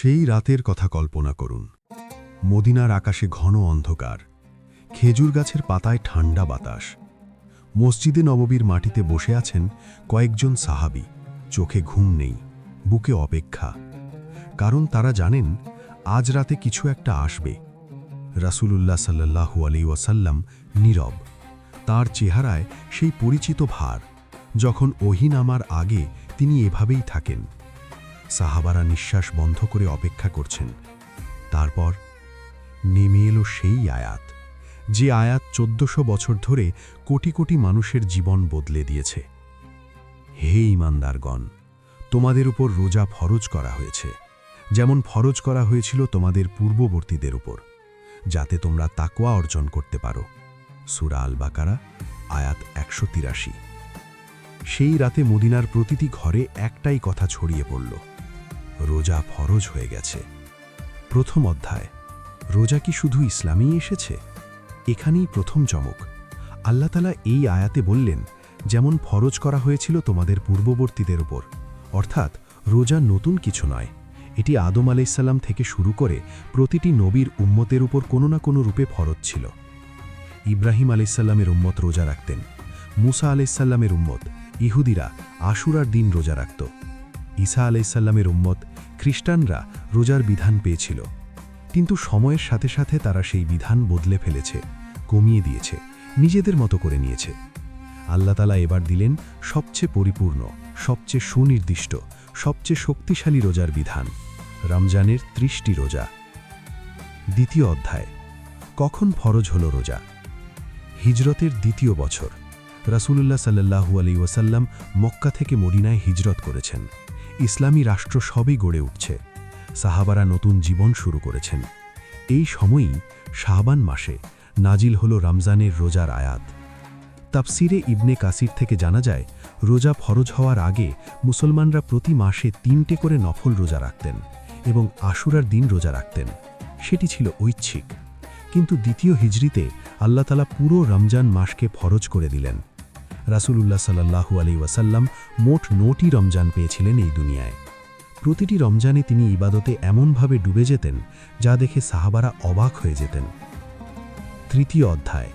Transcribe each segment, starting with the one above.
সেই রাতের কথা কল্পনা করুন। মদিনার আকাশে ঘন অন্ধকার, খেজুর গাছের পাতায় ঠান্ডা বাতাস। মসজিদে নববীর মাটিতে বসে আছেন কয়েকজন সাহাবী, চোখে ঘুম নেই, বুকে অপেক্ষা। কারণ তারা জানেন আজ রাতে কিছু একটা আসবে। রাসূলুল্লাহ সাল্লাল্লাহু আলাইহি ওয়াসাল্লাম নীরব, তার চেহারায় সেই পরিচিত ভার। যখন ওহী নামার আগে তিনি এভাবেই থাকেন। সাহাবারা নিঃশ্বাস বন্ধ করে অপেক্ষা করছেন। তারপর নেমে এলো সেই আয়াত, যে আয়াত 1400 বছর ধরে কোটি কোটি মানুষের জীবন বদলে দিয়েছে। হে ঈমানদারগণ, তোমাদের উপর রোজা ফরজ করা হয়েছে, যেমন ফরজ করা হয়েছিল তোমাদের পূর্ববর্তীদের উপর, যাতে তোমরা তাকওয়া অর্জন করতে পারো। সূরা আল বাকারা আয়াত 183। সেই রাতে মদিনার প্রতিটি ঘরে একটাই কথা ছড়িয়ে পড়ল, রোজা ফরজ হয়ে গেছে। প্রথম অধ্যায়, রোজা কি শুধু ইসলামেই এসেছে? এখানেই প্রথম চমক। আল্লাহ তাআলা এই আয়াতে বললেন, যেমন ফরজ করা হয়েছিল তোমাদের পূর্ববর্তীদের উপর, অর্থাৎ রোজা নতুন কিছু নয়। এটি আদম আলাইহিসসালাম থেকে শুরু করে প্রতিটি নবীর উম্মতের উপর কোনো না কোনো রূপে ফরজ ছিল। ইব্রাহিম আলাইহিসসালামের উম্মত রোজা রাখতেন। মুসা আলাইহিসসালামের উম্মত ইহুদিরা আশুরার দিন রোজা রাখত। ঈসা আলাইহিসসালামের উম্মত খ্রিস্টানরা রোজার বিধান পেয়েছিল। কিন্তু সময়ের সাথে সাথে তারা সেই বিধান বদলে ফেলেছে, কমিয়ে দিয়েছে, নিজেদের মতো করে নিয়েছে। আল্লাহ তাআলা এবার দিলেন সবচেয়ে পরিপূর্ণ, সবচেয়ে সুনির্দিষ্ট, সবচেয়ে শক্তিশালী রোজার বিধান, রমজানের 30টি রোজা। দ্বিতীয় অধ্যায়, কখন ফরজ হলো রোজা? হিজরতের দ্বিতীয় বছর। রাসূলুল্লাহ সাল্লাল্লাহু আলাইহি ওয়াসাল্লাম মক্কা থেকে মদিনায় হিজরত করেছেন। ইসলামী রাষ্ট্র সবই গড়ে উঠছে। সাহাবারা নতুন জীবন শুরু করেছেন। এই সময়ই শাবান মাসে নাজিল হলো রমজানের রোজার আয়াত। তাফসিরে ইবনে কাসির থেকে জানা যায়, রোজা ফরজ হওয়ার আগে মুসলমানরা প্রতি মাসে 3টে করে নফল রোজা রাখতেন এবং আশুরার দিন রোজা রাখতেন। সেটি ছিল ঐচ্ছিক। কিন্তু দ্বিতীয় হিজরিতে আল্লাহ তাআলা পুরো রমজান মাসকে ফরজ করে দিলেন। রাসূলুল্লাহ সাল্লাল্লাহু আলাইহি ওয়াসাল্লাম মোট 9টি রমজান পেয়েছিলেন এই দুনিয়ায়। প্রতিটি রমজানে তিনি ইবাদতে এমনভাবে ডুবে যেতেন, যা দেখে সাহাবারা অবাক হয়ে যেতেন। তৃতীয় অধ্যায়,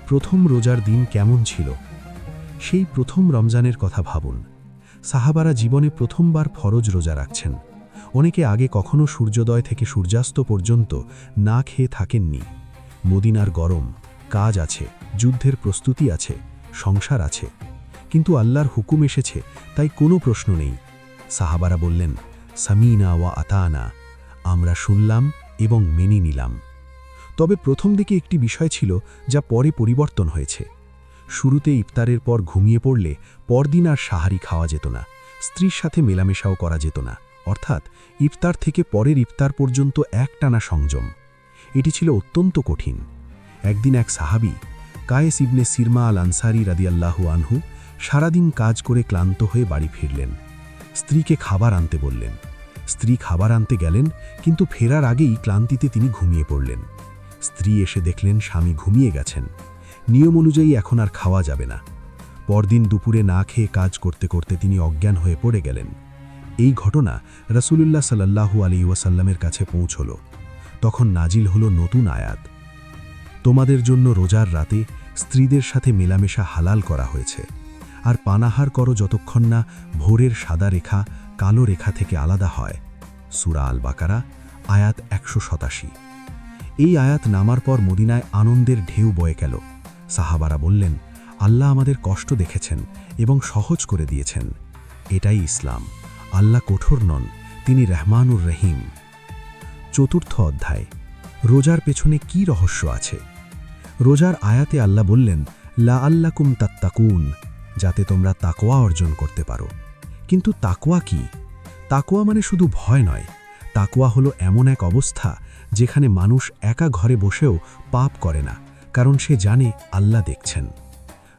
প্রথম রোজার দিন কেমন ছিল? সেই প্রথম রমজানের কথা ভাবুন। সাহাবারা জীবনে প্রথমবার ফরজ রোজা রাখছেন। অনেকে আগে কখনো সূর্যোদয় থেকে সূর্যাস্ত পর্যন্ত না খেয়ে থাকেননি। মদিনার গরম, কাজ আছে, যুদ্ধের প্রস্তুতি আছে, সংসার আছে, কিন্তু আল্লাহর হুকুম এসেছে, তাই কোনো প্রশ্ন নেই। সাহাবারা বললেন, সামিনা ওয়া আতানা, আমরা শুনলাম এবং মেনে নিলাম। তবে প্রথম দিকে একটি বিষয় ছিল যা পরে পরিবর্তন হয়েছে। শুরুতে ইফতারের পর ঘুমিয়ে পড়লে পরদিন আর সাহারি খাওয়া যেত না, স্ত্রীর সাথে মেলামেশাও করা যেত না, অর্থাৎ ইফতার থেকে পরের ইফতার পর্যন্ত একটানা সংযম। এটি ছিল অত্যন্ত কঠিন। একদিন এক সাহাবী, কায়েস ইবনে সিরমা আল আনসারী রাদিয়াল্লাহু আনহু, সারাদিন কাজ করে ক্লান্ত হয়ে বাড়ি ফিরলেন। স্ত্রীকে খাবার আনতে বললেন। স্ত্রী খাবার আনতে গেলেন, কিন্তু ফেরার আগেই ক্লান্তিতে তিনি ঘুমিয়ে পড়লেন। স্ত্রী এসে দেখলেন স্বামী ঘুমিয়ে গেছেন। নিয়ম অনুযায়ী এখন আর খাওয়া যাবে না। পরদিন দুপুরে না খেয়ে কাজ করতে করতে তিনি অজ্ঞান হয়ে পড়ে গেলেন। এই ঘটনা রাসূলুল্লাহ সাল্লাল্লাহু আলাইহি ওয়াসাল্লামের কাছে পৌঁছল। তখন নাজিল হলো নতুন আয়াত, তোমাদের জন্য রোজার রাতে স্ত্রীদের সাথে মেলামেশা হালাল করা হয়েছে, আর পানাহার করো যতক্ষণ না ভোরের সাদা রেখা কালো রেখা থেকে আলাদা হয়। সূরা আল বাকারা আয়াত 187। এই আয়াত নামার পর মদিনায় আনন্দের ঢেউ বয়ে গেল। সাহাবারা বললেন, আল্লাহ আমাদের কষ্ট দেখেছেন এবং সহজ করে দিয়েছেন। এটাই ইসলাম। আল্লাহ কঠোর নন, তিনি রহমানুর রহিম। চতুর্থ অধ্যায়, রোজার পেছনে কি রহস্য আছে? রোজার আয়াতে আল্লাহ বললেন, লাআল্লাকুম তাত্তাকুন, যাতে তোমরা তাকওয়া অর্জন করতে পারো। কিন্তু তাকওয়া কি? তাকওয়া মানে শুধু ভয় নয়। তাকওয়া হলো এমন এক অবস্থা যেখানে মানুষ একা ঘরে বসেও পাপ করে না, কারণ সে জানে আল্লাহ দেখছেন।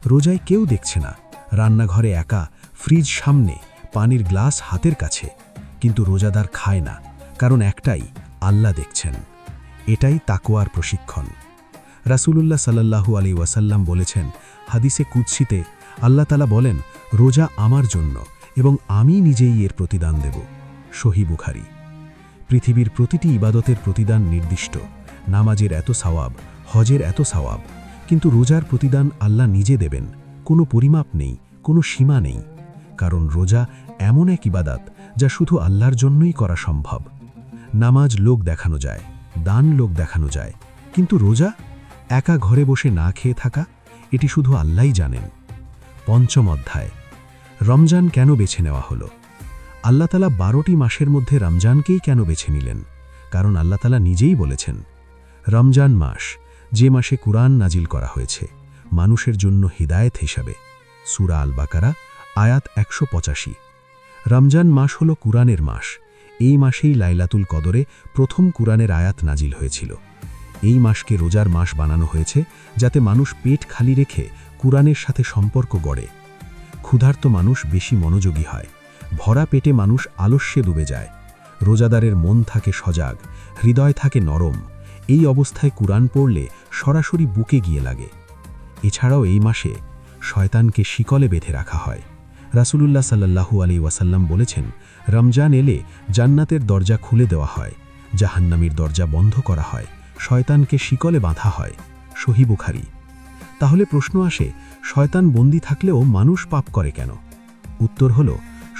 রোজায় কেউ দেখছে না, রান্নাঘরে একা, ফ্রিজ সামনে, পানির গ্লাস হাতের কাছে, কিন্তু রোজাদার খায় না, কারণ একটাই, আল্লাহ দেখছেন। এটাই তাকওয়ার প্রশিক্ষণ। রাসূলুল্লাহ সাল্লাল্লাহু আলাইহি ওয়াসাল্লাম বলেছেন, হাদিসে কুদসিতে আল্লাহ তাআলা বলেন, রোজা আমার জন্য এবং আমি নিজেই এর প্রতিদান দেব। সহিহ বুখারী। পৃথিবীর প্রতিটি ইবাদতের প্রতিদান নির্দিষ্ট, নামাজের এত সওয়াব, হজের এত সওয়াব, কিন্তু রোজার প্রতিদান আল্লাহ নিজে দেবেন, কোনো পরিমাপ নেই, কোনো সীমা নেই। কারণ রোজা এমন এক ইবাদত যা শুধু আল্লাহর জন্যই করা সম্ভব। নামাজ লোক দেখানো যায়, দান লোক দেখানো যায়, কিন্তু রোজা একা ঘরে বসে না খেয়ে থাকা, এটি শুধু আল্লাহই জানেন। পঞ্চম অধ্যায়, রমজান কেন বেছে নেওয়া হলো? আল্লাহ তাআলা 12টি মাসের মধ্যে রমজানকেই কেন বেছে নিলেন? কারণ আল্লাহ তাআলা নিজেই বলেছেন, রমজান মাস, যে মাসে কুরআন নাজিল করা হয়েছে মানুষের জন্য হিদায়েত হিসাবে। সূরা আল বাকারা আয়াত 185। রমজান মাস হল কুরআনের মাস। এই মাসেই লাইলাতুল কদরে প্রথম কুরআনের আয়াত নাজিল হয়েছিল। এই মাসকে রোজার মাস বানানো হয়েছে যাতে মানুষ পেট খালি রেখে কুরআনের সাথে সম্পর্ক গড়ে। ক্ষুধার্ত মানুষ বেশি মনোযোগী হয়, ভরা পেটে মানুষ আলস্যে ডুবে যায়। রোজাদারের মন থাকে সজাগ, হৃদয় থাকে নরম। এই অবস্থায় কুরআন পড়লে সরাসরি বুকে গিয়ে লাগে। এছাড়াও এই মাসে শয়তানকে শিকলে বেঁধে রাখা হয়। রাসূলুল্লাহ সাল্লাল্লাহু আলাইহি ওয়াসাল্লাম বলেছেন, রমজান এলে জান্নাতের দরজা খুলে দেওয়া হয়, জাহান্নামের দরজা বন্ধ করা হয়, শয়তানকে শিকলে বাঁধা হয়। সহিহ বুখারী। তাহলে প্রশ্ন আসে, শয়তান বন্দী থাকলেও মানুষ পাপ করে কেন? উত্তর হল,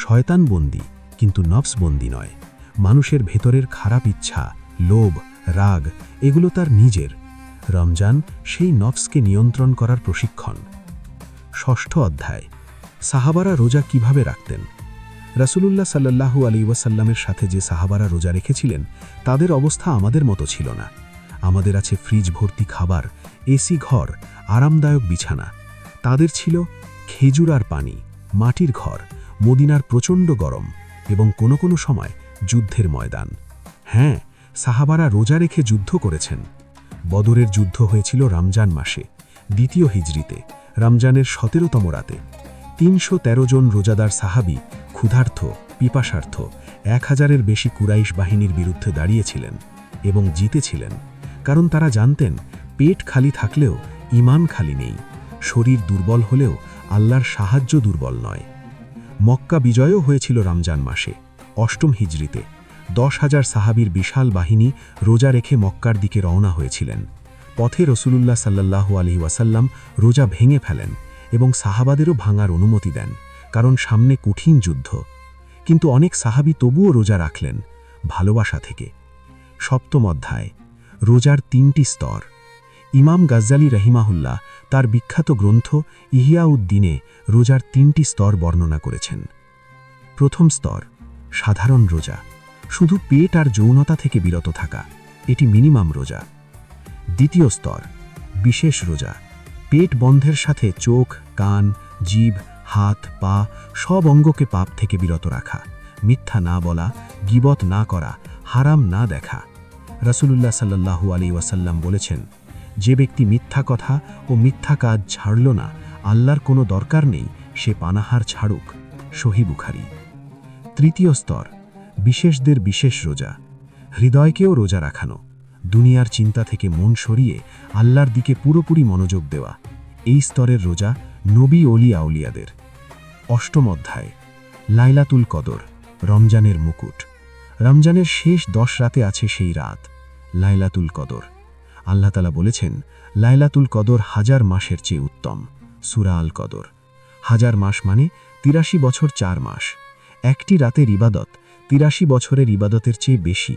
শয়তান বন্দী, কিন্তু নফস বন্দী নয়। মানুষের ভেতরের খারাপ ইচ্ছা, লোভ, রাগ, এগুলো তার নিজের। রমজান সেই নফসকে নিয়ন্ত্রণ করার প্রশিক্ষণ। ষষ্ঠ অধ্যায়, সাহাবারা রোজা কিভাবে রাখতেন? রাসূলুল্লাহ সাল্লাল্লাহু আলাইহি ওয়াসাল্লামের সাথে যে সাহাবারা রোজা রেখেছিলেন তাদের অবস্থা আমাদের মতো ছিল না। আমাদের আছে ফ্রিজ ভর্তি খাবার, এসি ঘর, আরামদায়ক বিছানা। তাদের ছিল খেজুর আর পানি, মাটির ঘর, মদিনার প্রচণ্ড গরম এবং কোনো কোনো সময় যুদ্ধের ময়দান। হ্যাঁ, সাহাবারা রোজা রেখে যুদ্ধ করেছেন। বদরের যুদ্ধ হয়েছিল রমজান মাসে, দ্বিতীয় হিজরিতে, রমজানের 17তম রাতে। 313 জন রোজাদার সাহাবী ক্ষুধার্ত, পিপাসার্থ 1000-এর বেশি কুরাইশ বাহিনীর বিরুদ্ধে দাঁড়িয়েছিলেন এবং জিতেছিলেন। কারণ তারা জানতেন, পেট খালি থাকলেও ঈমান খালি নেই, শরীর দুর্বল হলেও আল্লাহর সাহায্য দুর্বল নয়। মক্কা বিজয়ও হয়েছিল রমজান মাসে, 8ম হিজরিতে। 10,000 সাহাবীর বিশাল বাহিনী রোজা রেখে মক্কার দিকে রওনা হয়েছিলেন। পথে রাসূলুল্লাহ সাল্লাল্লাহু আলাইহি ওয়াসাল্লাম রোজা ভেঙে ফেলেন এবং সাহাবাদেরও ভাঙার অনুমতি দেন, কারণ সামনে কঠিন যুদ্ধ। কিন্তু অনেক সাহাবী তবুও রোজা রাখলেন, ভালোবাসা থেকে। সপ্তম অধ্যায়, রোজার 3টি স্তর। ইমাম গাজ্জালী রাহিমাহুল্লাহ তার বিখ্যাত গ্রন্থ ইহইয়া-উদ-দ্বীনে রোজার 3টি স্তর বর্ণনা করেছেন। প্রথম স্তর, সাধারণ রোজা, শুধু পেট আর যৌনতা থেকে বিরত থাকা, এটি মিনিমাম রোজা। দ্বিতীয় স্তর, বিশেষ রোজা, পেট বন্ধের সাথে চোখ, কান, জিভ, হাত, পা সব অঙ্গকে পাপ থেকে বিরত রাখা, মিথ্যা না বলা, গীবত না করা, হারাম না দেখা। রাসূলুল্লাহ সাল্লাল্লাহু আলাইহি ওয়াসাল্লাম বলেছেন, যে ব্যক্তি মিথ্যা কথা ও মিথ্যা কাজ ছাড়ল না, আল্লাহর কোনো দরকার নেই সে পানাহার ছাড়ুক। সহিহ বুখারী। তৃতীয় স্তর, বিশেষদের বিশেষ রোজা, হৃদয়কেও রোজা রাখানো, দুনিয়ার চিন্তা থেকে মন সরিয়ে আল্লাহর দিকে পুরোপুরি মনোযোগ দেওয়া। এই স্তরের রোজা নবী ওলি আউলিয়াদের। অষ্টম অধ্যায়, লাইলাতুল কদর, রমজানের মুকুট। রমজানের শেষ 10 রাতে আছে সেই রাত, লাইলাতুল কদর। আল্লাহ তাআলা বলেছেন, লাইলাতুল কদর 1000 মাসের চেয়ে উত্তম। সূরা আল কদর। 1000 মাস মানে 83 বছর 4 মাস। একটি রাতের ইবাদত 83 বছরের ইবাদতের চেয়ে বেশি।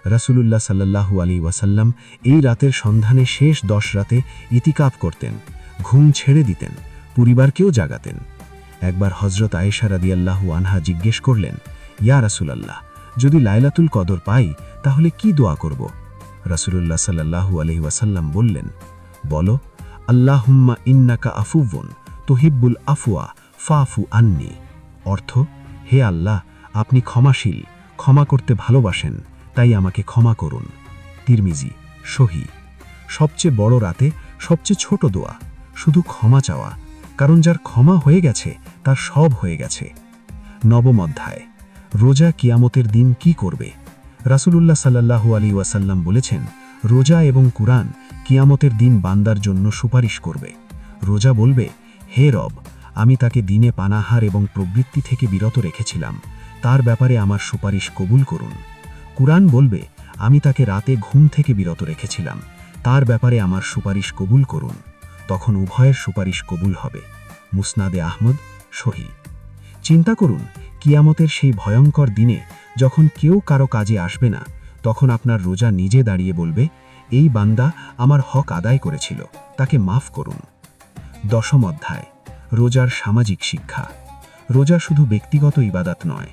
রাসূলুল্লাহ সাল্লাল্লাহু আলাইহি ওয়াসাল্লাম এই রাতের সন্ধানে শেষ 10 রাতে ইতিকাফ করতেন, ঘুম ছেড়ে দিতেন, পরিবারকেও জাগাতেন। একবার হযরত আয়েশা রাদিয়াল্লাহু আনহা জিজ্ঞেস করলেন, ইয়া রাসূলুল্লাহ, যদি লাইলাতুল কদর পাই তাহলে কি দোয়া করব? রাসূলুল্লাহ সাল্লাল্লাহু আলাইহি ওয়াসাল্লাম বললেন, বলো, আল্লাহুম্মা ইন্নাকা আফুউন তুহিব্বুল আফওয়া ফাফু আন্নি। অর্থ, হে আল্লাহ, আপনি ক্ষমাশীল, ক্ষমা করতে ভালোবাসেন, তাই আমাকে ক্ষমা করুন। তিরমিজি। সহিহ। সবচেয়ে বড় রাতে সবচেয়ে ছোট দোয়া, শুধু ক্ষমা চাওয়া, কারণ যার ক্ষমা হয়ে গেছে তার সব হয়ে গেছে। নবম অধ্যায়, রোজা কিয়ামতের দিন কি করবে? রাসূলুল্লাহ সাল্লাল্লাহু আলাইহি ওয়াসাল্লাম বলেছেন, রোজা এবং কুরআন কিয়ামতের দিন বান্দার জন্য সুপারিশ করবে। রোজা বলবে, হে রব, আমি তাকে দিনে পানাহার এবং প্রবৃত্তি থেকে বিরত রেখেছিলাম, তার ব্যাপারে আমার সুপারিশ কবুল করুন। কুরআন বলবে, আমি তাকে রাতে ঘুম থেকে বিরত রেখেছিলাম, তার ব্যাপারে আমার সুপারিশ কবুল করুন। তখন উভয়ের সুপারিশ কবুল হবে। মুসনাদে আহমদ, সহি। চিন্তা করুন, কিয়ামতের সেই ভয়ঙ্কর দিনে যখন কেউ কারো কাজে আসবে না, তখন আপনার রোজা নিজে দাঁড়িয়ে বলবে, এই বান্দা আমার হক আদায় করেছিল, তাকে মাফ করুন। 10ম অধ্যায়, রোজার সামাজিক শিক্ষা। রোজা শুধু ব্যক্তিগত ইবাদত নয়,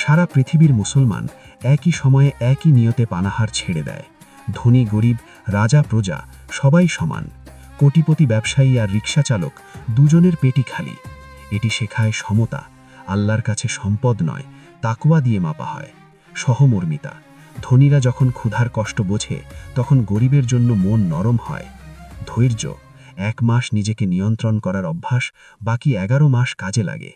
সারা পৃথিবীর মুসলমান একই সময়ে একই নিয়তে পানাহার ছেড়ে দেয়। ধনী গরিব, রাজা প্রজা, সবাই সমান। কোটিপতি ব্যবসায়ী আর রিক্সা চালক, দুজনের পেটই খালি। এটি শেখায় সমতা, আল্লাহর কাছে সম্পদ নয়, তাকওয়া দিয়ে মাপা হয়। সহমর্মিতা, ধনীরা যখন ক্ষুধার কষ্ট বোঝে, তখন গরিবের জন্য মন নরম হয়। ধৈর্য, 1 মাস নিজেকে নিয়ন্ত্রণ করার অভ্যাস, বাকি 11 মাস কাজে লাগে।